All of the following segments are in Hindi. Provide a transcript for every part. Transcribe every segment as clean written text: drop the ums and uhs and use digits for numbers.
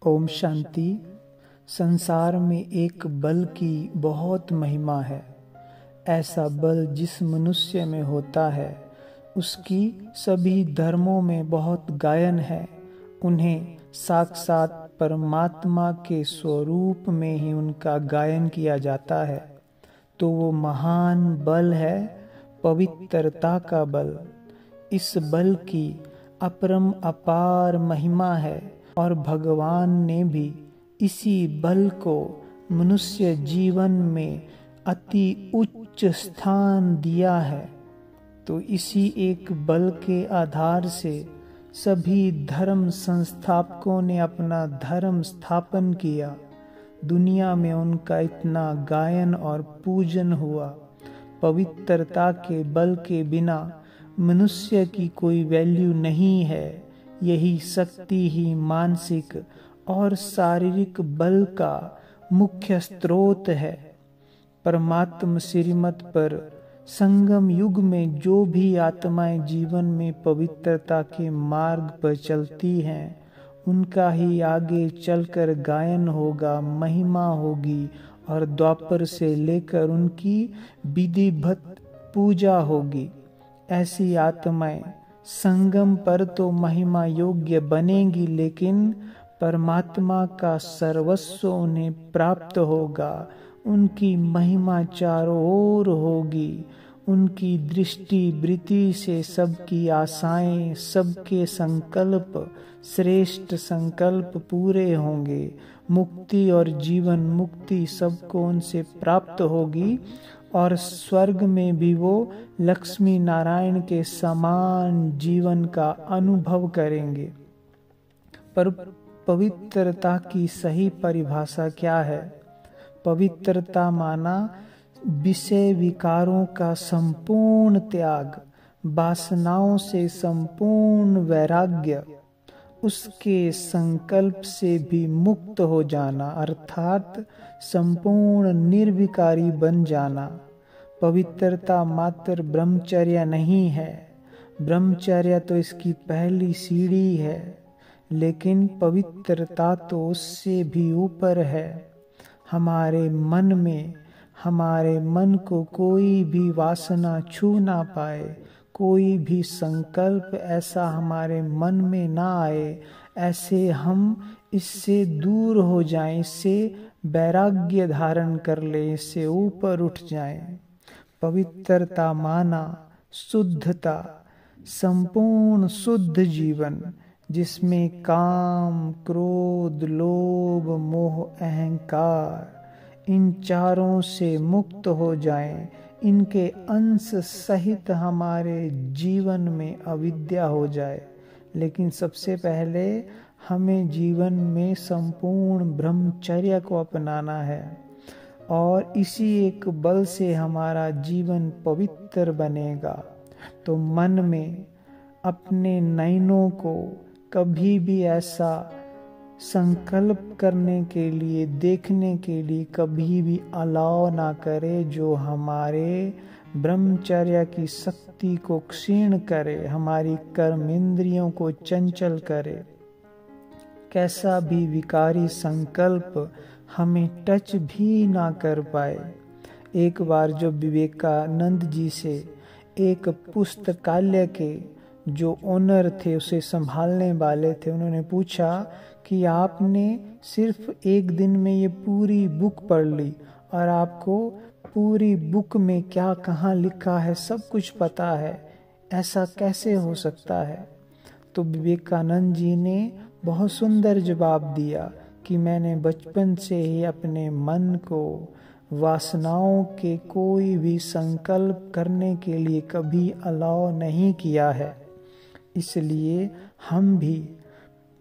ओम शांति। संसार में एक बल की बहुत महिमा है। ऐसा बल जिस मनुष्य में होता है उसकी सभी धर्मों में बहुत गायन है। उन्हें साक्षात परमात्मा के स्वरूप में ही उनका गायन किया जाता है। तो वो महान बल है पवित्रता का बल। इस बल की अपरम अपार महिमा है और भगवान ने भी इसी बल को मनुष्य जीवन में अति उच्च स्थान दिया है। तो इसी एक बल के आधार से सभी धर्म संस्थापकों ने अपना धर्म स्थापन किया। दुनिया में उनका इतना गायन और पूजन हुआ। पवित्रता के बल के बिना मनुष्य की कोई वैल्यू नहीं है। यही शक्ति ही मानसिक और शारीरिक बल का मुख्य स्रोत है। परमात्म श्रीमत पर संगम युग में जो भी आत्माएं जीवन में पवित्रता के मार्ग पर चलती हैं उनका ही आगे चलकर गायन होगा, महिमा होगी और द्वापर से लेकर उनकी विधिवत पूजा होगी। ऐसी आत्माएं संगम पर तो महिमा योग्य बनेंगी, लेकिन परमात्मा का सर्वस्व उन्हें प्राप्त होगा। उनकी महिमा चारों ओर होगी। उनकी दृष्टि वृत्ति से सबकी आशाएं, सबके संकल्प, श्रेष्ठ संकल्प पूरे होंगे। मुक्ति और जीवन मुक्ति सबको उनसे प्राप्त होगी और स्वर्ग में भी वो लक्ष्मी नारायण के समान जीवन का अनुभव करेंगे। पर पवित्रता की सही परिभाषा क्या है? पवित्रता माना विषय विकारों का संपूर्ण त्याग, वासनाओं से संपूर्ण वैराग्य, उसके संकल्प से भी मुक्त हो जाना, अर्थात संपूर्ण निर्विकारी बन जाना। पवित्रता मात्र ब्रह्मचर्य नहीं है। ब्रह्मचर्य तो इसकी पहली सीढ़ी है, लेकिन पवित्रता तो उससे भी ऊपर है। हमारे मन को कोई भी वासना छू ना पाए, कोई भी संकल्प ऐसा हमारे मन में ना आए। ऐसे हम इससे दूर हो जाएं, इससे वैराग्य धारण कर ले, इससे ऊपर उठ जाएं। पवित्रता माना शुद्धता, संपूर्ण शुद्ध जीवन जिसमें काम, क्रोध, लोभ, मोह, अहंकार इन चारों से मुक्त हो जाएं। इनके अंश सहित हमारे जीवन में अविद्या हो जाए। लेकिन सबसे पहले हमें जीवन में संपूर्ण ब्रह्मचर्य को अपनाना है और इसी एक बल से हमारा जीवन पवित्र बनेगा। तो मन में अपने नयनों को कभी भी ऐसा संकल्प करने के लिए, देखने के लिए कभी भी अलाव ना करे जो हमारे ब्रह्मचर्य की शक्ति को क्षीण करे, हमारी कर्म इंद्रियों को चंचल करे। कैसा भी विकारी संकल्प हमें टच भी ना कर पाए। एक बार जो विवेकानंद जी से एक पुस्तकालय के जो ओनर थे, उसे संभालने वाले थे, उन्होंने पूछा कि आपने सिर्फ एक दिन में ये पूरी बुक पढ़ ली और आपको पूरी बुक में क्या कहाँ लिखा है सब कुछ पता है, ऐसा कैसे हो सकता है? तो विवेकानंद जी ने बहुत सुंदर जवाब दिया कि मैंने बचपन से ही अपने मन को वासनाओं के कोई भी संकल्प करने के लिए कभी अलाउ नहीं किया है। इसलिए हम भी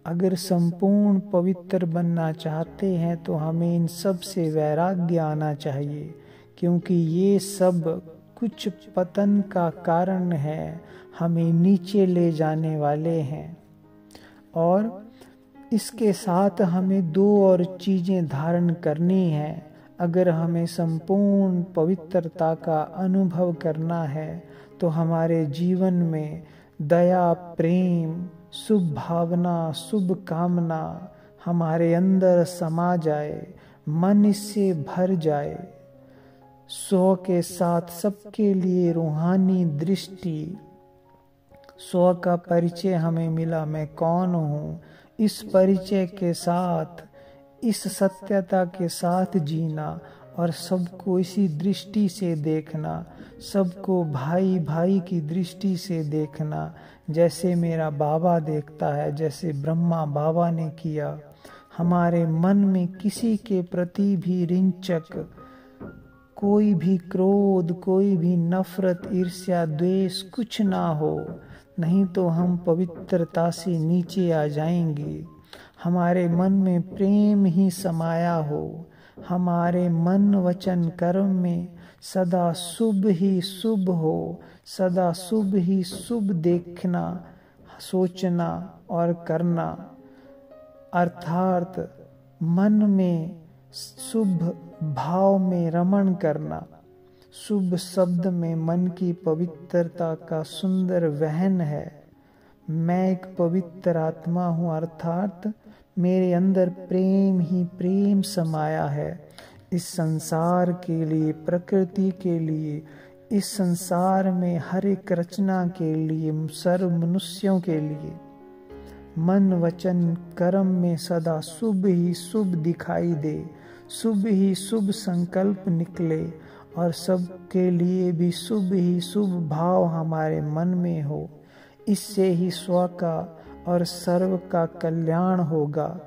अगर संपूर्ण पवित्र बनना चाहते हैं तो हमें इन सब से वैराग्य आना चाहिए, क्योंकि ये सब कुछ पतन का कारण है, हमें नीचे ले जाने वाले हैं। और इसके साथ हमें दो और चीजें धारण करनी है। अगर हमें संपूर्ण पवित्रता का अनुभव करना है तो हमारे जीवन में दया, प्रेम, शुभ भावना, शुभ कामना हमारे अंदर समा जाए, मन इससे भर जाए। स्व के साथ सबके लिए रूहानी दृष्टि। स्व का परिचय हमें मिला, मैं कौन हूँ। इस परिचय के साथ, इस सत्यता के साथ जीना और सबको इसी दृष्टि से देखना, सबको भाई भाई की दृष्टि से देखना, जैसे मेरा बाबा देखता है, जैसे ब्रह्मा बाबा ने किया। हमारे मन में किसी के प्रति भी रिंचक, कोई भी क्रोध, कोई भी नफरत, ईर्ष्या, द्वेष कुछ ना हो, नहीं तो हम पवित्रता से नीचे आ जाएंगे। हमारे मन में प्रेम ही समाया हो, हमारे मन वचन कर्म में सदा शुभ ही शुभ हो, सदा शुभ ही शुभ देखना, सोचना और करना। अर्थात मन में शुभ भाव में रमण करना। शुभ शब्द में मन की पवित्रता का सुंदर वहन है। मैं एक पवित्र आत्मा हूँ, अर्थात मेरे अंदर प्रेम ही प्रेम समाया है। इस संसार के लिए, प्रकृति के लिए, इस संसार में हर एक रचना के लिए, सर्व मनुष्यों के लिए मन वचन कर्म में सदा शुभ ही शुभ दिखाई दे, शुभ ही शुभ संकल्प निकले और सबके लिए भी शुभ ही शुभ भाव हमारे मन में हो। इससे ही स्व का और सर्व का कल्याण होगा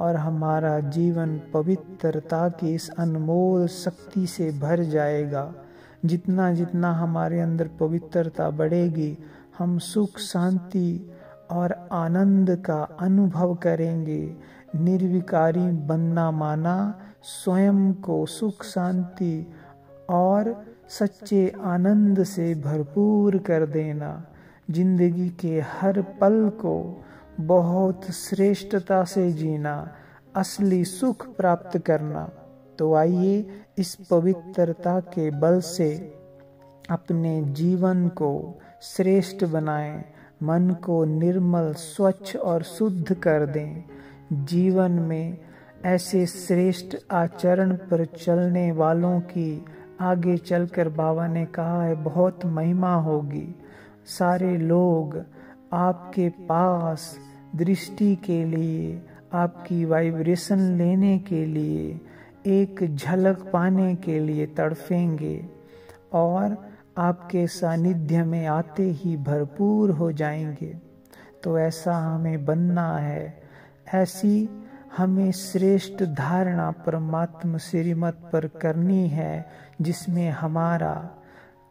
और हमारा जीवन पवित्रता की इस अनमोल शक्ति से भर जाएगा। जितना जितना हमारे अंदर पवित्रता बढ़ेगी, हम सुख शांति और आनंद का अनुभव करेंगे। निर्विकारी बनना माना स्वयं को सुख शांति और सच्चे आनंद से भरपूर कर देना। जिंदगी के हर पल को बहुत श्रेष्ठता से जीना, असली सुख प्राप्त करना। तो आइए इस पवित्रता के बल से अपने जीवन को श्रेष्ठ बनाएं, मन को निर्मल, स्वच्छ और शुद्ध कर दें। जीवन में ऐसे श्रेष्ठ आचरण पर चलने वालों की आगे चलकर बाबा ने कहा है बहुत महिमा होगी। सारे लोग आपके पास दृष्टि के लिए, आपकी वाइब्रेशन लेने के लिए, एक झलक पाने के लिए तड़फेंगे और आपके सानिध्य में आते ही भरपूर हो जाएंगे। तो ऐसा हमें बनना है। ऐसी हमें श्रेष्ठ धारणा परमात्मा श्रीमत पर करनी है, जिसमें हमारा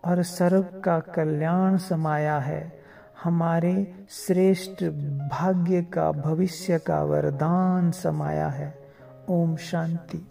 और सर्व का कल्याण समाया है। हमारे श्रेष्ठ भाग्य का, भविष्य का वरदान समाया है। ओम शांति।